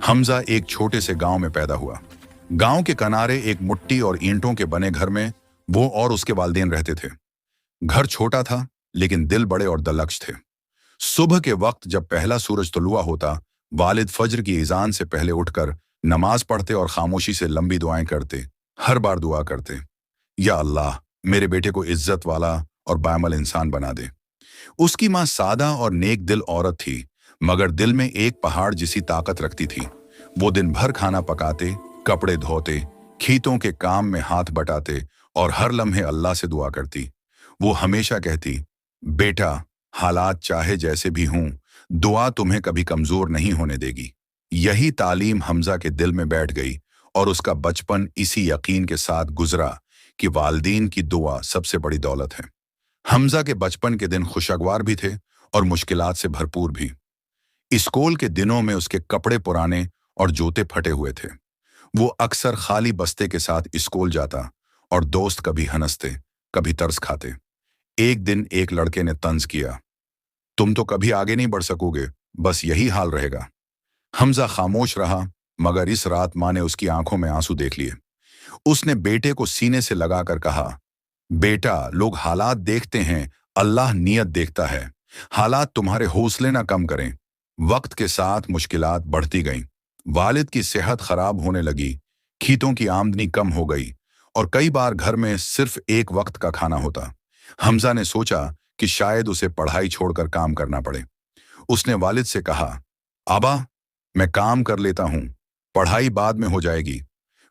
हमजा एक छोटे से गांव में पैदा हुआ। गांव के किनारे एक मिट्टी और ईंटों के बने घर में वो और उसके वालिदैन रहते थे। घर छोटा था लेकिन दिल बड़े और दलक्ष थे। सुबह के वक्त जब पहला सूरज तुलुआ होता, वालिद फज्र की इजान से पहले उठकर नमाज पढ़ते और खामोशी से लंबी दुआएं करते। हर बार दुआ करते, या अल्लाह मेरे बेटे को इज्जत वाला और बामल इंसान बना दे। उसकी माँ सादा और नेक दिल औरत थी, मगर दिल में एक पहाड़ जिसी ताकत रखती थी। वो दिन भर खाना पकाते, कपड़े धोते, खेतों के काम में हाथ बटाते और हर लम्हे अल्लाह से दुआ करती। वो हमेशा कहती, बेटा हालात चाहे जैसे भी हों, दुआ तुम्हें कभी कमजोर नहीं होने देगी। यही तालीम हमजा के दिल में बैठ गई और उसका बचपन इसी यकीन के साथ गुजरा कि वालिदैन की दुआ सबसे बड़ी दौलत है। हमजा के बचपन के दिन खुशगवार भी थे और मुश्किलात से भरपूर भी। स्कूल के दिनों में उसके कपड़े पुराने और जूते फटे हुए थे। वो अक्सर खाली बस्ते के साथ स्कूल जाता और दोस्त कभी हंसते, कभी तरस खाते। एक दिन एक लड़के ने तंज किया, तुम तो कभी आगे नहीं बढ़ सकोगे, बस यही हाल रहेगा। हमजा खामोश रहा, मगर इस रात माँ ने उसकी आंखों में आंसू देख लिए। उसने बेटे को सीने से लगाकर कहा, बेटा लोग हालात देखते हैं, अल्लाह नियत देखता है। हालात तुम्हारे हौसले ना कम करें। वक्त के साथ मुश्किलात बढ़ती गईं। वालिद की सेहत खराब होने लगी, खेतों की आमदनी कम हो गई और कई बार घर में सिर्फ एक वक्त का खाना होता। हमजा ने सोचा कि शायद उसे पढ़ाई छोड़कर काम करना पड़े। उसने वालिद से कहा, आबा मैं काम कर लेता हूं, पढ़ाई बाद में हो जाएगी।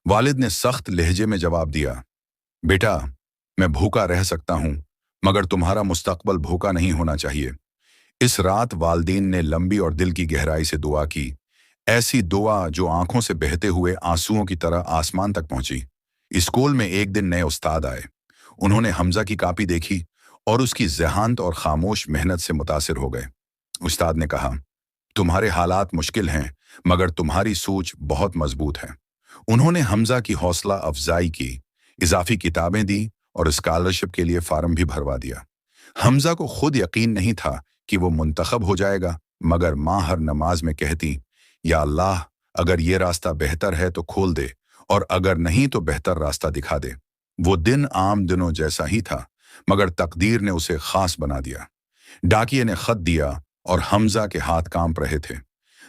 वालिद ने सख्त लहजे में जवाब दिया, बेटा मैं भूखा रह सकता हूं, मगर तुम्हारा मुस्तकबल भूखा नहीं होना चाहिए। इस रात वालिदैन ने लंबी और दिल की गहराई से दुआ की, ऐसी दुआ जो आंखों से बहते हुए आंसुओं की तरह आसमान तक पहुंची। स्कूल में एक दिन नए उस्ताद आए। उन्होंने हमजा की कॉपी देखी और उसकी ज़हानत और खामोश मेहनत से मुतासिर हो गए। उस्ताद ने कहा, तुम्हारे हालात मुश्किल हैं, मगर तुम्हारी सोच बहुत मजबूत है। उन्होंने हमजा की हौसला अफजाई की, इजाफी किताबें दी और स्कॉलरशिप के लिए फार्म भी भरवा दिया। हमजा को खुद यकीन नहीं था कि वो मुंतखब हो जाएगा, मगर माँ हर नमाज में कहती, या अल्लाह अगर ये रास्ता बेहतर है तो खोल दे और अगर नहीं तो बेहतर रास्ता दिखा दे। वो दिन आम दिनों जैसा ही था, मगर तकदीर ने उसे खास बना दिया। डाकिये ने खत दिया और हमजा के हाथ कांप रहे थे।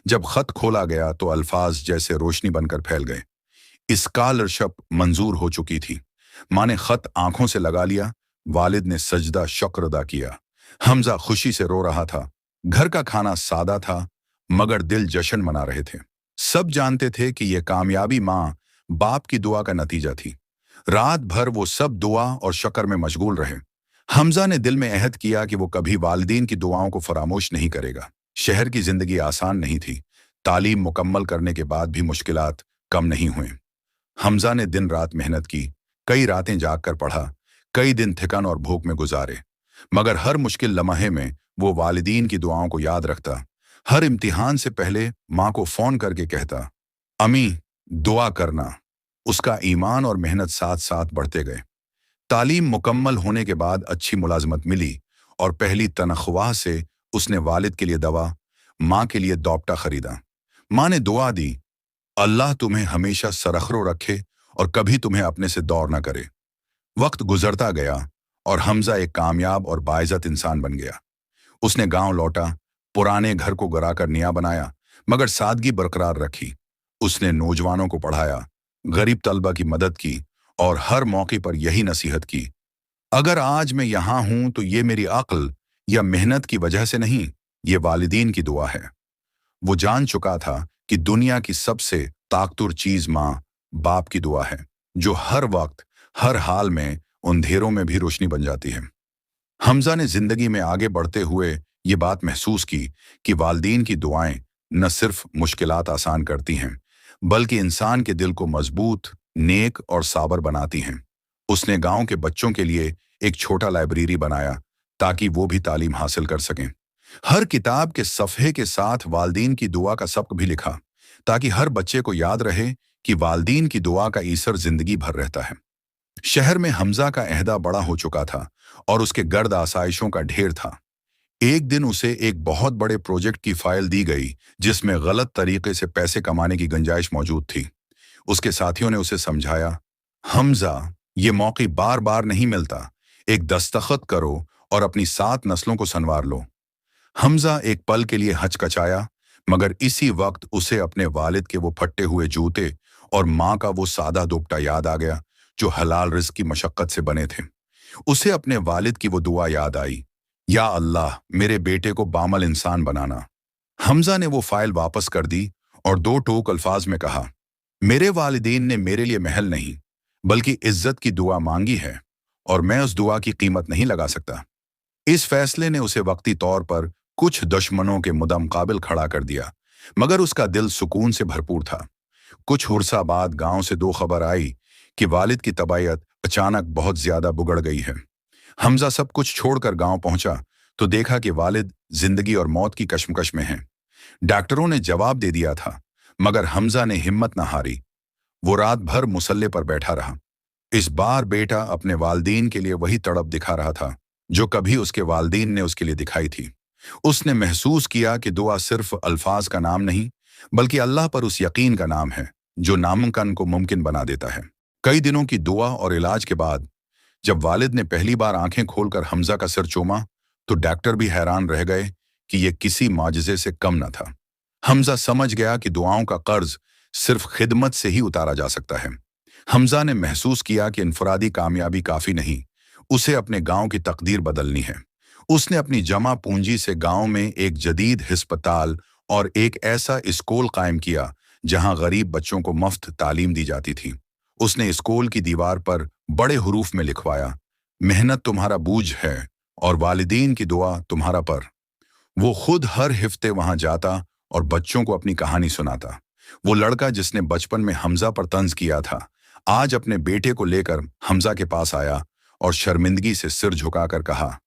जब खत खोला गया तो अल्फाज जैसे रोशनी बनकर फैल गए। स्कॉलरशिप मंजूर हो चुकी थी। माँ ने खत आंखों से लगा लिया। वालिद ने सजदा शुक्र अदा किया। हमजा खुशी से रो रहा था। घर का खाना सादा था, मगर दिल जश्न मना रहे थे। सब जानते थे कि यह कामयाबी माँ बाप की दुआ का नतीजा थी। रात भर वो सब दुआ और शक्र में मशगूल रहे। हमजा ने दिल में अहद किया कि वो कभी वालिदैन की दुआओं को फरामोश नहीं करेगा। शहर की जिंदगी आसान नहीं थी। तालीम मुकम्मल करने के बाद भी मुश्किलात कम नहीं हुए। हमजा ने दिन रात मेहनत की, कई रातें जाग कर पढ़ा, कई दिन थकन और भूख में गुजारे, मगर हर मुश्किल लम्हे में वो वालिदैन की दुआओं को याद रखता। हर इम्तिहान से पहले माँ को फोन करके कहता, अमी दुआ करना। उसका ईमान और मेहनत साथ साथ बढ़ते गए। तालीम मुकम्मल होने के बाद अच्छी मुलाजमत मिली और पहली तनख्वाह से उसने वालिद के लिए दवा, माँ के लिए दोपटा खरीदा। माँ ने दुआ दी, अल्लाह तुम्हें हमेशा सरखरो रखे और कभी तुम्हें अपने से दौर न करे। वक्त गुजरता गया और हमजा एक कामयाब और बाइज्जत इंसान बन गया। उसने गांव लौटा, पुराने घर को गिराकर नया बनाया, मगर सादगी बरकरार रखी। उसने नौजवानों को पढ़ाया, गरीब तलबा की मदद की और हर मौके पर यही नसीहत की, अगर आज मैं यहाँ हूं तो ये मेरी अक्ल या मेहनत की वजह से नहीं, ये वालिदैन की दुआ है। वो जान चुका था कि दुनिया की सबसे ताकतवर चीज माँ बाप की दुआ है, जो हर वक्त हर हाल में अंधेरों में भी रोशनी बन जाती है। हमजा ने जिंदगी में आगे बढ़ते हुए ये बात महसूस की कि वालिदैन की दुआएं न सिर्फ मुश्किलात आसान करती हैं, बल्कि इंसान के दिल को मजबूत, नेक और साबर बनाती हैं। उसने गांव के बच्चों के लिए एक छोटा लाइब्रेरी बनाया ताकि वो भी तालीम हासिल कर सकें। हर किताब के सफ़हे के साथ वालिदैन की दुआ का सबक भी लिखा, ताकि हर बच्चे को याद रहे कि वालिदैन की दुआ का असर जिंदगी भर रहता है। शहर में हमजा का अहदा बड़ा हो चुका था और उसके गर्द आसाइशों का ढेर था। एक दिन उसे एक बहुत बड़े प्रोजेक्ट की फाइल दी गई जिसमें गलत तरीके से पैसे कमाने की गुंजाइश मौजूद थी। उसके साथियों ने उसे समझाया, हमजा, ये मौके बार बार नहीं मिलता। एक दस्तखत करो और अपनी 7 नस्लों को संवार लो। हमजा एक पल के लिए हचकचाया, मगर इसी वक्त उसे अपने वालिद के वो फटे हुए जूते और माँ का वो सादा दुपट्टा याद आ गया जो हलाल रिस्क की मशक्कत से बने थे। उसे अपने वालिद की वो दुआ याद आई, या अल्लाह, मेरे बेटे को बामल इंसान बनाना। हमजा ने वो फाइल वापस कर दी और 2 टोक अल्फाज में कहा, मेरे वालिदैन ने मेरे लिए महल नहीं बल्कि इज्जत की दुआ मांगी है और मैं उस दुआ की कीमत नहीं लगा सकता। इस फैसले ने उसे वक्ती तौर पर कुछ दुश्मनों के मुकाबिल खड़ा कर दिया, मगर उसका दिल सुकून से भरपूर था। कुछ हुर्सा बाद गांव से 2 खबर आई कि वालिद की तबीयत अचानक बहुत ज्यादा बिगड़ गई है। हमजा सब कुछ छोड़कर गांव पहुंचा तो देखा कि वालिद जिंदगी और मौत की कश्मकश में हैं। डॉक्टरों ने जवाब दे दिया था, मगर हमजा ने हिम्मत न हारी। वो रात भर मुसल्ले पर बैठा रहा। इस बार बेटा अपने वालदीन के लिए वही तड़प दिखा रहा था जो कभी उसके वालदीन ने उसके लिए दिखाई थी। उसने महसूस किया कि दुआ सिर्फ अल्फाज का नाम नहीं बल्कि अल्लाह पर उस यकीन का नाम है जो नामुमकिन को मुमकिन बना देता है। कई दिनों की दुआ और इलाज के बाद जब वालिद ने पहली बार आंखें खोलकर हमजा का सिर चूमा तो डॉक्टर भी हैरान रह गए कि यह किसी माजिज़े से कम न था। हमजा समझ गया कि दुआओं का कर्ज सिर्फ खिदमत से ही उतारा जा सकता है। हमजा ने महसूस किया कि इनफरादी कामयाबी काफी नहीं, उसे अपने गांव की तकदीर बदलनी है। उसने अपनी जमा पूंजी से गांव में एक जदीद हिस्पताल और एक ऐसा स्कूल कायम किया जहां गरीब बच्चों को मुफ्त तालीम दी जाती थी। उसने स्कूल की दीवार पर बड़े हरूफ में लिखवाया, मेहनत तुम्हारा बूझ है और वालिदीन की दुआ तुम्हारा पर। वो खुद हर हफ्ते वहां जाता और बच्चों को अपनी कहानी सुनाता। वो लड़का जिसने बचपन में हमजा पर तंज किया था आज अपने बेटे को लेकर हमजा के पास आया और शर्मिंदगी से सिर झुकाकर कहा,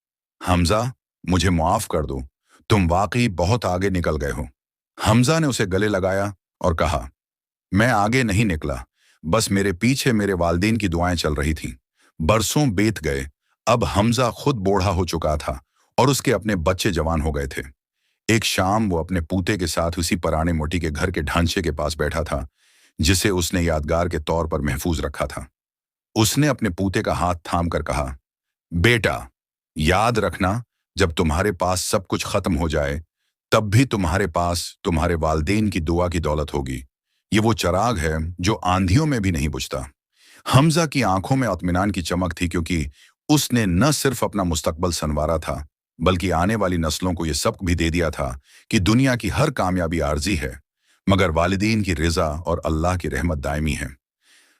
हमजा, मुझे माफ कर दो, तुम वाकई बहुत आगे निकल गए हो। हमजा ने उसे गले लगाया और कहा, मैं आगे नहीं निकला, बस मेरे पीछे मेरे वालिदैन की दुआएं चल रही थीं। बरसों बीत गए, अब हमजा खुद बूढ़ा हो चुका था और उसके अपने बच्चे जवान हो गए थे। एक शाम वो अपने पूते के साथ उसी पुराने मोटी के घर के ढांचे के पास बैठा था जिसे उसने यादगार के तौर पर महफूज रखा था। उसने अपने पूते का हाथ थाम कर कहा, बेटा, याद रखना, जब तुम्हारे पास सब कुछ खत्म हो जाए तब भी तुम्हारे पास तुम्हारे वालिदैन की दुआ की दौलत होगी। ये वो चिराग है जो आंधियों में भी नहीं बुझता। हमजा की आंखों में इत्मीनान की चमक थी क्योंकि उसने न सिर्फ अपना मुस्तकबल संवारा था बल्कि आने वाली नस्लों को यह सबक भी दे दिया था कि दुनिया की हर कामयाबी आर्जी है मगर वालिदैन की रिजा और अल्लाह की रहमत दायमी है।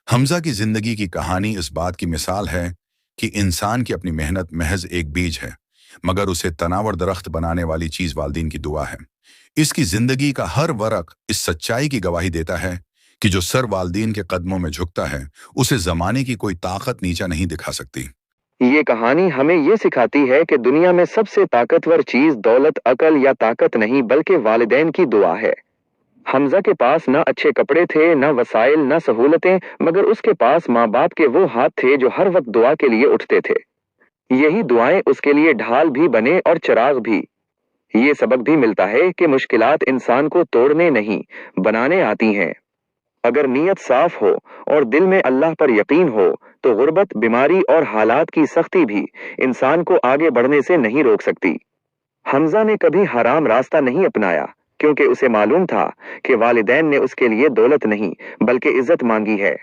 हमजा की जिंदगी की कहानी इस बात की मिसाल है कि इंसान की अपनी मेहनत महज एक बीज है मगर उसे तनावर दरख्त बनाने वाली चीज वालिदैन की दुआ है। इसकी जिंदगी का हर वरक इस सच्चाई की गवाही देता है कि जो सर वालिदैन के कदमों में झुकता है उसे जमाने की कोई ताकत नीचा नहीं दिखा सकती। ये कहानी हमें ये सिखाती है कि दुनिया में सबसे ताकतवर चीज दौलत, अकल या ताकत नहीं बल्कि वालिदैन की दुआ है। हमजा के पास न अच्छे कपड़े थे, न वसाइल, न सहूलतें, मगर उसके पास माँ बाप के वो हाथ थे जो हर वक्त दुआ के लिए उठते थे। यही दुआएं उसके लिए ढाल भी बने और चिराग भी। ये सबक भी मिलता है कि मुश्किलात इंसान को तोड़ने नहीं, बनाने आती हैं। अगर नीयत साफ हो और दिल में अल्लाह पर यकीन हो तो गुर्बत, बीमारी और हालात की सख्ती भी इंसान को आगे बढ़ने से नहीं रोक सकती। हमजा ने कभी हराम रास्ता नहीं अपनाया क्योंकि उसे मालूम था कि वालिदैन ने उसके लिए दौलत नहीं बल्कि इज्जत मांगी है।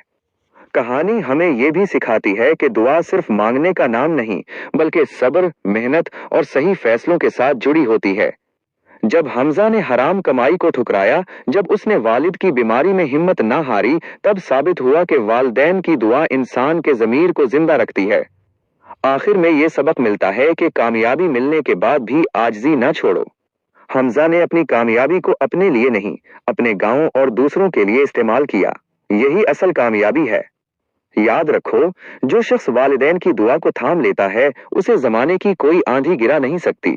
कहानी हमें यह भी सिखाती है कि दुआ सिर्फ मांगने का नाम नहीं बल्कि सब्र, मेहनत और सही फैसलों के साथ जुड़ी होती है। जब हमजा ने हराम कमाई को ठुकराया, जब उसने वालिद की बीमारी में हिम्मत ना हारी, तब साबित हुआ कि वालिदैन की दुआ इंसान के ज़मीर को जिंदा रखती है। आखिर में ये सबक मिलता है कि कामयाबी मिलने के बाद भी आजिज़ी ना छोड़ो। हमजा ने अपनी कामयाबी को अपने लिए नहीं, अपने गांव और दूसरों के लिए इस्तेमाल किया। यही असल कामयाबी है। याद रखो, जो शख्स वालिदैन की दुआ को थाम लेता है उसे जमाने की कोई आंधी गिरा नहीं सकती।